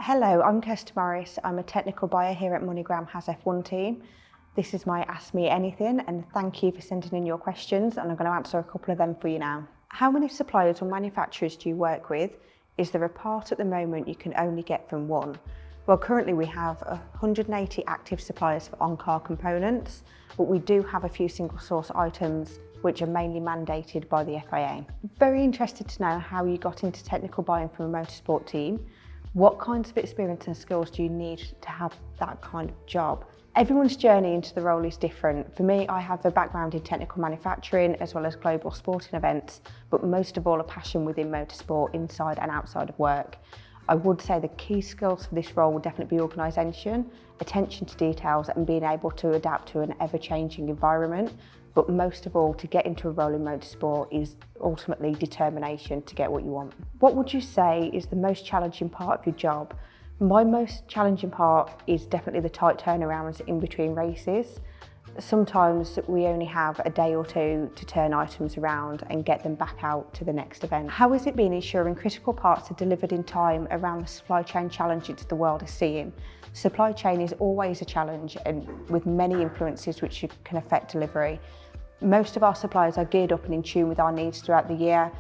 Hello, I'm Kirsty Morris. I'm a technical buyer here at MoneyGram Haas F1 Team. This is my Ask Me Anything, and thank you for sending in your questions, and I'm going to answer a couple of them for you now. How many suppliers or manufacturers do you work with? Is there a part at the moment you can only get from one? Well, currently we have 180 active suppliers for on-car components, but we do have a few single source items which are mainly mandated by the FIA. Very interested to know how you got into technical buying from a motorsport team. What kinds of experience and skills do you need to have that kind of job? Everyone's journey into the role is different. For me, I have a background in technical manufacturing as well as global sporting events, but most of all a passion within motorsport inside and outside of work. I would say the key skills for this role would definitely be organisation, attention to details and being able to adapt to an ever-changing environment. But most of all, to get into a role in motorsport is ultimately determination to get what you want. What would you say is the most challenging part of your job? My most challenging part is definitely the tight turnarounds in between races. Sometimes we only have a day or two to turn items around and get them back out to the next event. How has it been ensuring critical parts are delivered in time around the supply chain challenges the world is seeing? Supply chain is always a challenge and with many influences which can affect delivery. Most of our suppliers are geared up and in tune with our needs throughout the year.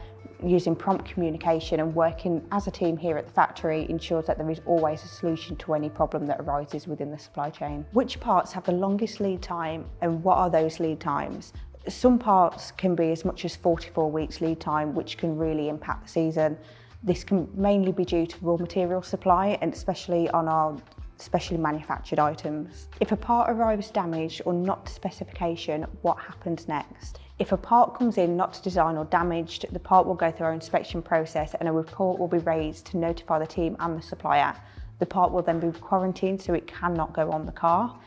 Using prompt communication and working as a team here at the factory ensures that there is always a solution to any problem that arises within the supply chain. Which parts have the longest lead time and what are those lead times? Some parts can be as much as 44 weeks lead time, which can really impact the season. This can mainly be due to raw material supply and especially on our specially manufactured items. If a part arrives damaged or not to specification, what happens next? If a part comes in not to design or damaged, the part will go through our inspection process and a report will be raised to notify the team and the supplier. The part will then be quarantined so it cannot go on the car.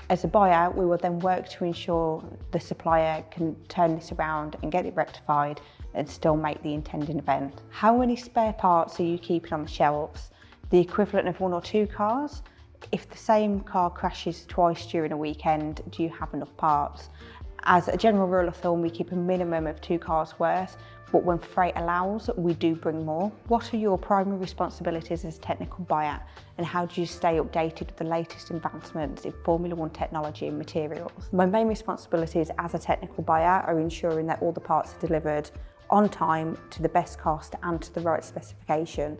As a buyer, we will then work to ensure the supplier can turn this around and get it rectified and still make the intended event. How many spare parts are you keeping on the shelves? The equivalent of 1 or 2 cars? If the same car crashes twice during a weekend, do you have enough parts? As a general rule of thumb, we keep a minimum of 2 cars worth, but when freight allows, we do bring more. What are your primary responsibilities as a technical buyer, and how do you stay updated with the latest advancements in Formula 1 technology and materials? My main responsibilities as a technical buyer are ensuring that all the parts are delivered on time, to the best cost and to the right specification.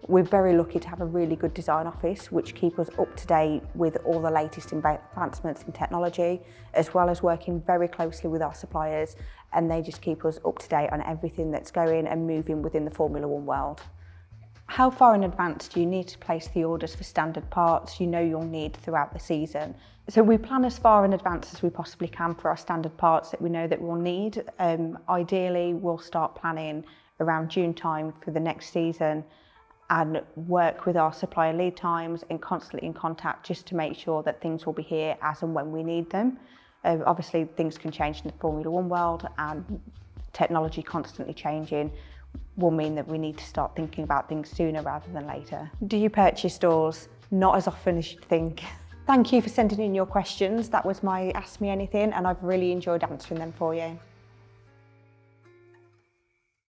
We're very lucky to have a really good design office which keep us up to date with all the latest advancements in technology, as well as working very closely with our suppliers, and they just keep us up to date on everything that's going and moving within the Formula 1 world. How far in advance do you need to place the orders for standard parts you know you'll need throughout the season? So we plan as far in advance as we possibly can for our standard parts that we know that we'll need. Ideally, we'll start planning around June time for the next season and work with our supplier lead times and constantly in contact just to make sure that things will be here as and when we need them. Obviously things can change in the Formula 1 world, and technology constantly changing will mean that we need to start thinking about things sooner rather than later. Do you purchase doors? Not as often as you'd think. Thank you for sending in your questions. That was my Ask Me Anything and I've really enjoyed answering them for you.